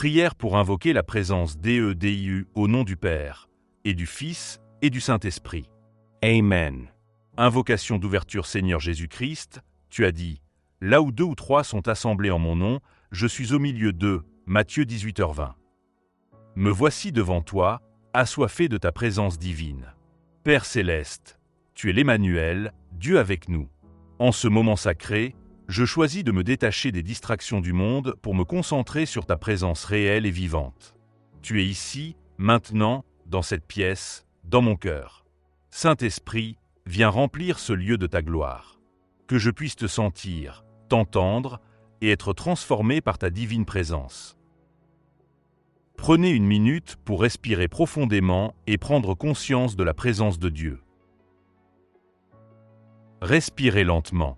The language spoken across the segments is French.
Prière pour invoquer la présence d'EEDIU au nom du Père, et du Fils, et du Saint-Esprit. Amen. Invocation d'ouverture Seigneur Jésus-Christ, tu as dit, là où 2 ou 3 sont assemblés en mon nom, je suis au milieu d'eux. Matthieu 18h20. Me voici devant toi, assoiffé de ta présence divine. Père céleste, tu es l'Emmanuel, Dieu avec nous. En ce moment sacré, je choisis de me détacher des distractions du monde pour me concentrer sur ta présence réelle et vivante. Tu es ici, maintenant, dans cette pièce, dans mon cœur. Saint-Esprit, viens remplir ce lieu de ta gloire. Que je puisse te sentir, t'entendre et être transformé par ta divine présence. Prenez une minute pour respirer profondément et prendre conscience de la présence de Dieu. Respirez lentement.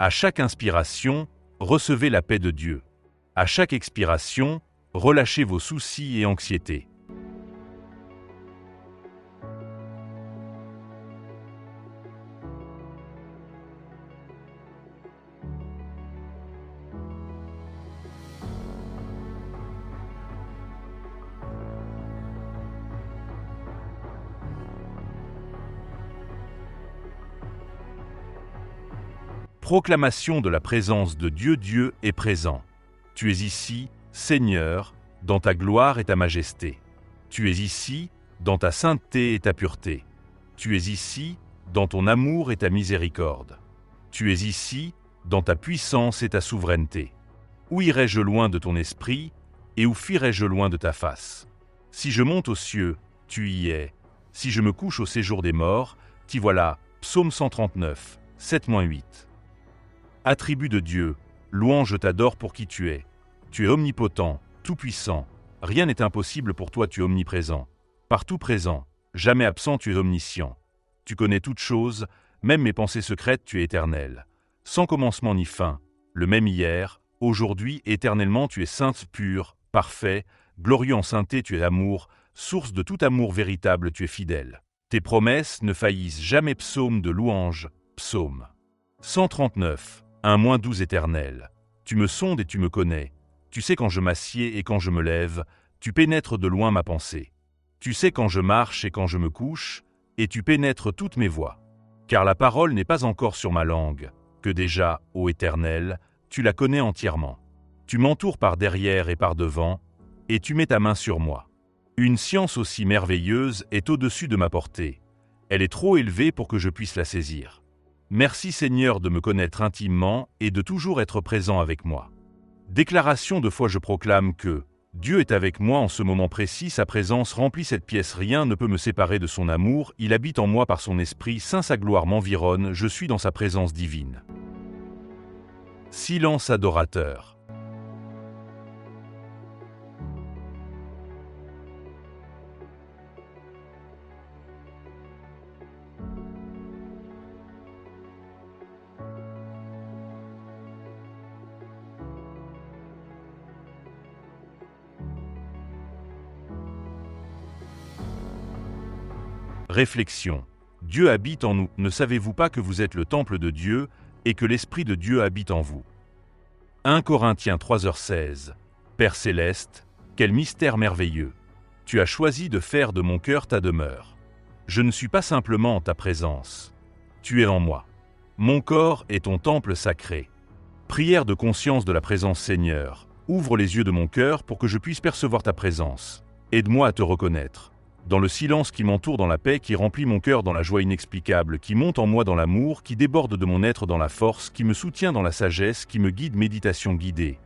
À chaque inspiration, recevez la paix de Dieu. À chaque expiration, relâchez vos soucis et anxiétés. Proclamation de la présence de Dieu. Dieu est présent. Tu es ici, Seigneur, dans ta gloire et ta majesté. Tu es ici, dans ta sainteté et ta pureté. Tu es ici, dans ton amour et ta miséricorde. Tu es ici, dans ta puissance et ta souveraineté. Où irai-je loin de ton esprit, et où fuirai-je loin de ta face? Si je monte aux cieux, tu y es. Si je me couche au séjour des morts, t'y voilà. Psaume 139, 7-8. Attribut de Dieu, louange, je t'adore pour qui tu es. Tu es omnipotent, tout-puissant. Rien n'est impossible pour toi, tu es omniprésent. Partout présent, jamais absent, tu es omniscient. Tu connais toutes choses, même mes pensées secrètes, tu es éternel. Sans commencement ni fin, le même hier, aujourd'hui, éternellement, tu es sainte, pure, parfait, glorieux en sainteté, tu es amour, source de tout amour véritable, tu es fidèle. Tes promesses ne faillissent jamais. Psaume de louange, psaume 139. 1-12 éternel. Tu me sondes et tu me connais. Tu sais quand je m'assieds et quand je me lève. Tu pénètres de loin ma pensée. Tu sais quand je marche et quand je me couche, et tu pénètres toutes mes voies. Car la parole n'est pas encore sur ma langue, que déjà, ô Éternel, tu la connais entièrement. Tu m'entoures par derrière et par devant, et tu mets ta main sur moi. Une science aussi merveilleuse est au-dessus de ma portée. Elle est trop élevée pour que je puisse la saisir. Merci Seigneur de me connaître intimement et de toujours être présent avec moi. Déclaration de foi, je proclame que Dieu est avec moi en ce moment précis, sa présence remplit cette pièce, rien ne peut me séparer de son amour, il habite en moi par son esprit saint, sa gloire m'environne, je suis dans sa présence divine. Silence adorateur. Réflexion. Dieu habite en nous. Ne savez-vous pas que vous êtes le temple de Dieu et que l'Esprit de Dieu habite en vous? 1 Corinthiens 3h16. Père céleste, quel mystère merveilleux! Tu as choisi de faire de mon cœur ta demeure. Je ne suis pas simplement en ta présence. Tu es en moi. Mon corps est ton temple sacré. Prière de conscience de la présence Seigneur. Ouvre les yeux de mon cœur pour que je puisse percevoir ta présence. Aide-moi à te reconnaître. Dans le silence qui m'entoure, dans la paix qui remplit mon cœur, dans la joie inexplicable qui monte en moi, dans l'amour qui déborde de mon être, dans la force qui me soutient, dans la sagesse qui me guide, méditation guidée.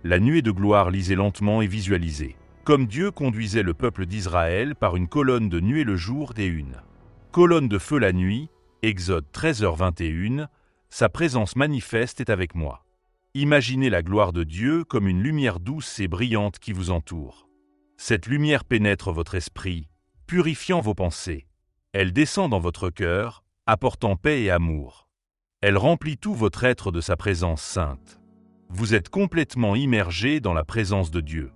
La nuée de gloire, lisez lentement et visualisez. Comme Dieu conduisait le peuple d'Israël par une colonne de nuée le jour et une colonne de feu la nuit, Exode 13h21, sa présence manifeste est avec moi. Imaginez la gloire de Dieu comme une lumière douce et brillante qui vous entoure. Cette lumière pénètre votre esprit, purifiant vos pensées. Elle descend dans votre cœur, apportant paix et amour. Elle remplit tout votre être de sa présence sainte. Vous êtes complètement immergé dans la présence de Dieu.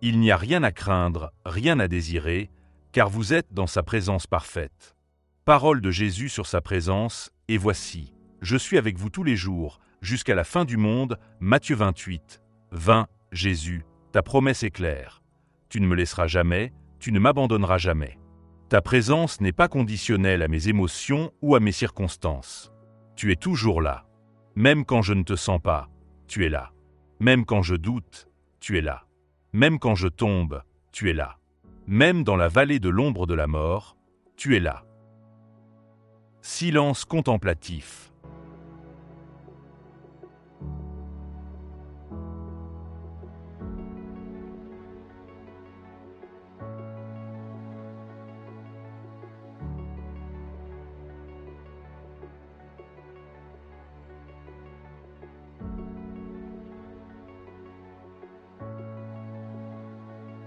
Il n'y a rien à craindre, rien à désirer, car vous êtes dans sa présence parfaite. Parole de Jésus sur sa présence, et voici, je suis avec vous tous les jours, jusqu'à la fin du monde, Matthieu 28, 20, Jésus, Ta promesse est claire. Tu ne me laisseras jamais, tu ne m'abandonneras jamais. Ta présence n'est pas conditionnelle à mes émotions ou à mes circonstances. Tu es toujours là. Même quand je ne te sens pas, tu es là. Même quand je doute, tu es là. Même quand je tombe, tu es là. Même dans la vallée de l'ombre de la mort, tu es là. Silence contemplatif.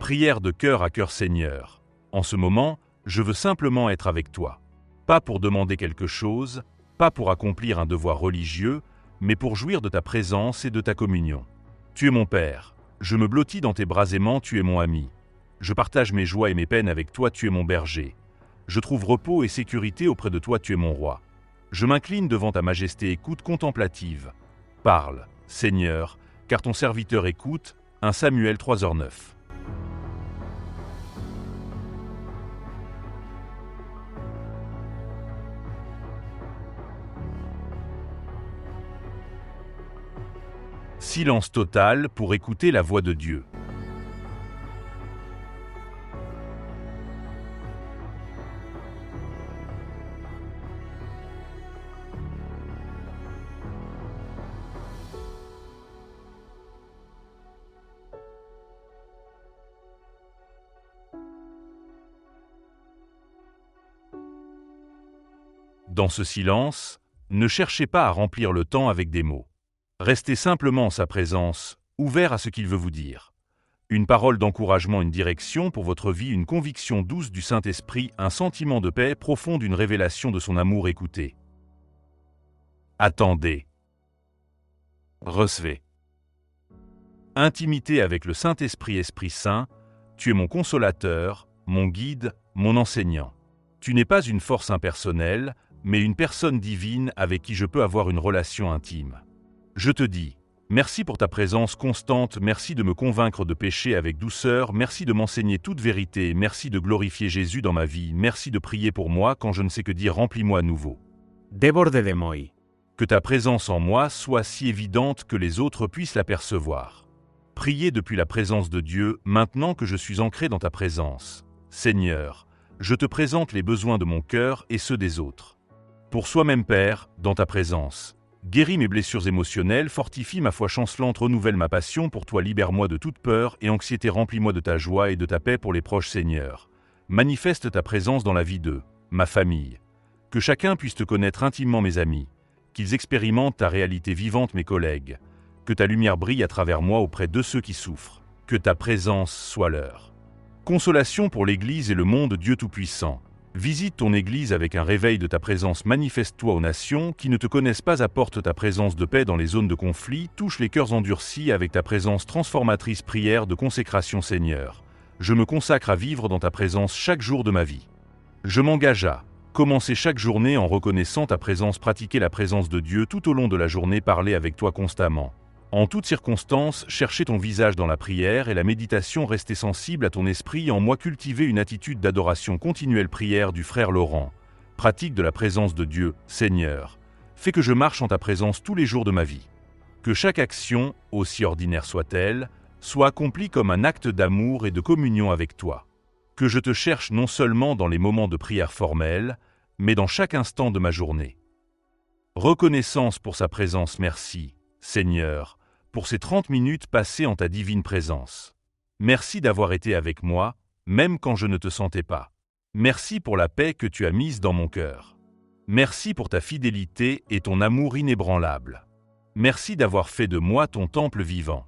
Prière de cœur à cœur Seigneur. En ce moment, je veux simplement être avec toi. Pas pour demander quelque chose, pas pour accomplir un devoir religieux, mais pour jouir de ta présence et de ta communion. Tu es mon Père. Je me blottis dans tes bras aimants, tu es mon ami. Je partage mes joies et mes peines avec toi, tu es mon berger. Je trouve repos et sécurité auprès de toi, tu es mon roi. Je m'incline devant ta majesté, écoute contemplative. Parle, Seigneur, car ton serviteur écoute. 1 Samuel 3h09. Silence total pour écouter la voix de Dieu. Dans ce silence, ne cherchez pas à remplir le temps avec des mots. Restez simplement en sa présence, ouvert à ce qu'il veut vous dire. Une parole d'encouragement, une direction pour votre vie, une conviction douce du Saint-Esprit, un sentiment de paix profonde, une révélation de son amour. Écoutez. Attendez. Recevez. Intimité avec le Saint-Esprit, Esprit Saint, tu es mon consolateur, mon guide, mon enseignant. Tu n'es pas une force impersonnelle, mais une personne divine avec qui je peux avoir une relation intime. Je te dis, merci pour ta présence constante, merci de me convaincre de pécher avec douceur, merci de m'enseigner toute vérité, merci de glorifier Jésus dans ma vie, merci de prier pour moi quand je ne sais que dire, remplis-moi à nouveau. Déborde moi. Que ta présence en moi soit si évidente que les autres puissent l'apercevoir. Priez depuis la présence de Dieu, maintenant que je suis ancré dans ta présence. Seigneur, je te présente les besoins de mon cœur et ceux des autres. Pour soi-même, Père, dans ta présence. Guéris mes blessures émotionnelles, fortifie ma foi chancelante, renouvelle ma passion pour toi, libère-moi de toute peur et anxiété, remplis-moi de ta joie et de ta paix pour les proches, Seigneur. Manifeste ta présence dans la vie d'eux, ma famille. Que chacun puisse te connaître intimement, mes amis. Qu'ils expérimentent ta réalité vivante, mes collègues. Que ta lumière brille à travers moi auprès de ceux qui souffrent. Que ta présence soit leur consolation pour l'Église et le monde, Dieu Tout-Puissant. Visite ton Église avec un réveil de ta présence, manifeste-toi aux nations qui ne te connaissent pas, apporte ta présence de paix dans les zones de conflit, touche les cœurs endurcis avec ta présence transformatrice, prière de consécration, Seigneur. Je me consacre à vivre dans ta présence chaque jour de ma vie. Je m'engage à commencer chaque journée en reconnaissant ta présence, pratiquer la présence de Dieu tout au long de la journée, parler avec toi constamment. En toutes circonstances, chercher ton visage dans la prière et la méditation, rester sensible à ton esprit en moi, cultiver une attitude d'adoration continuelle. Prière du frère Laurent. Pratique de la présence de Dieu, Seigneur. Fais que je marche en ta présence tous les jours de ma vie. Que chaque action, aussi ordinaire soit-elle, soit accomplie comme un acte d'amour et de communion avec toi. Que je te cherche non seulement dans les moments de prière formelle, mais dans chaque instant de ma journée. Reconnaissance pour sa présence, merci, Seigneur, pour ces 30 minutes passées en ta divine présence. Merci d'avoir été avec moi, même quand je ne te sentais pas. Merci pour la paix que tu as mise dans mon cœur. Merci pour ta fidélité et ton amour inébranlable. Merci d'avoir fait de moi ton temple vivant.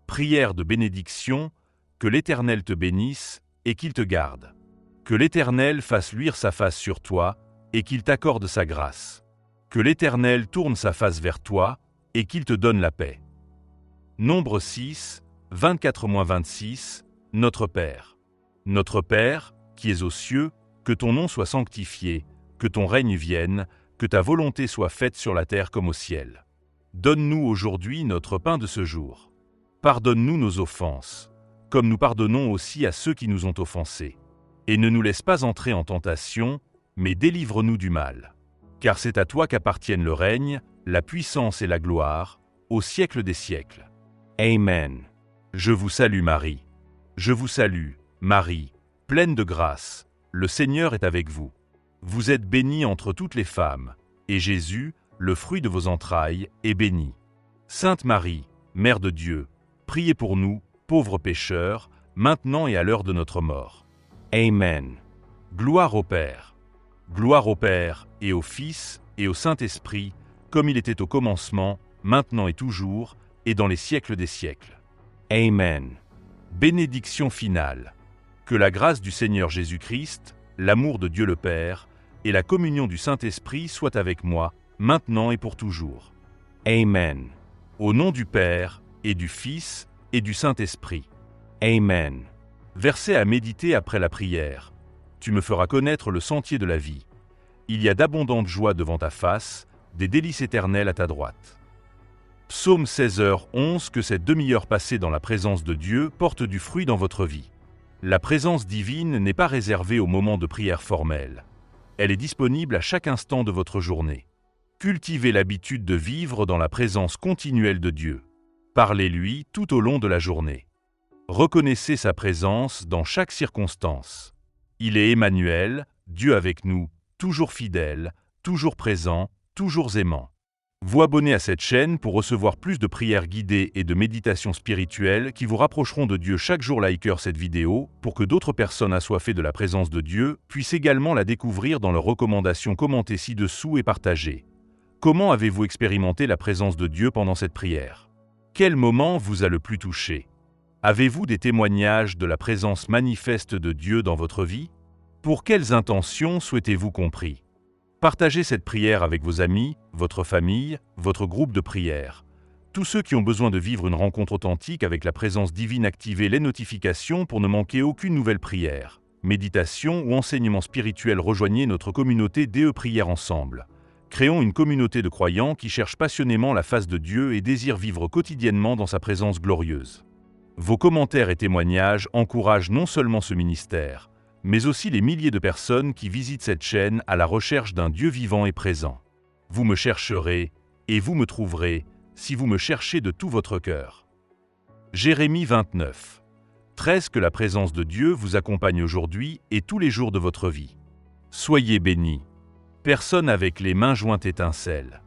Prière de bénédiction, que l'Éternel te bénisse et qu'il te garde. Que l'Éternel fasse luire sa face sur toi et qu'il t'accorde sa grâce. Que l'Éternel tourne sa face vers toi et qu'il te donne la paix. Nombre 6, 24-26, Notre Père. Notre Père, qui es aux cieux, que ton nom soit sanctifié, que ton règne vienne, que ta volonté soit faite sur la terre comme au ciel. Donne-nous aujourd'hui notre pain de ce jour. Pardonne-nous nos offenses, comme nous pardonnons aussi à ceux qui nous ont offensés. Et ne nous laisse pas entrer en tentation, mais délivre-nous du mal. Car c'est à toi qu'appartiennent le règne, la puissance et la gloire, au siècle des siècles. Amen. Je vous salue Marie. Je vous salue, Marie, pleine de grâce, le Seigneur est avec vous. Vous êtes bénie entre toutes les femmes, et Jésus, le fruit de vos entrailles, est béni. Sainte Marie, Mère de Dieu, priez pour nous, pauvres pécheurs, maintenant et à l'heure de notre mort. Amen. Gloire au Père. Gloire au Père, et au Fils, et au Saint-Esprit, comme il était au commencement, maintenant et toujours, et dans les siècles des siècles. Amen. Bénédiction finale. Que la grâce du Seigneur Jésus-Christ, l'amour de Dieu le Père, et la communion du Saint-Esprit soient avec moi, maintenant et pour toujours. Amen. Au nom du Père, et du Fils, et du Saint-Esprit. Amen. Verset à méditer après la prière. Tu me feras connaître le sentier de la vie. Il y a d'abondantes joies devant ta face, des délices éternelles à ta droite. Psaume 16h11. Que cette demi-heure passée dans la présence de Dieu porte du fruit dans votre vie. La présence divine n'est pas réservée au moment de prière formelle. Elle est disponible à chaque instant de votre journée. Cultivez l'habitude de vivre dans la présence continuelle de Dieu. Parlez-lui tout au long de la journée. Reconnaissez sa présence dans chaque circonstance. Il est Emmanuel, Dieu avec nous, toujours fidèle, toujours présent, toujours aimant. Vous abonnez à cette chaîne pour recevoir plus de prières guidées et de méditations spirituelles qui vous rapprocheront de Dieu chaque jour. Likez cette vidéo pour que d'autres personnes assoiffées de la présence de Dieu puissent également la découvrir dans leurs recommandations. Commentez ci-dessous et partagez. Comment avez-vous expérimenté la présence de Dieu pendant cette prière? Quel moment vous a le plus touché? Avez-vous des témoignages de la présence manifeste de Dieu dans votre vie? Pour quelles intentions souhaitez-vous compris? Partagez cette prière avec vos amis, votre famille, votre groupe de prière. Tous ceux qui ont besoin de vivre une rencontre authentique avec la présence divine, activez les notifications pour ne manquer aucune nouvelle prière, méditation ou enseignement spirituel. Rejoignez notre communauté DE Prière ensemble. Créons une communauté de croyants qui cherchent passionnément la face de Dieu et désirent vivre quotidiennement dans sa présence glorieuse. Vos commentaires et témoignages encouragent non seulement ce ministère, mais aussi les milliers de personnes qui visitent cette chaîne à la recherche d'un Dieu vivant et présent. Vous me chercherez, et vous me trouverez, si vous me cherchez de tout votre cœur. Jérémie 29. 13. Que la présence de Dieu vous accompagne aujourd'hui et tous les jours de votre vie. Soyez bénis. Personne avec les mains jointes étincelle.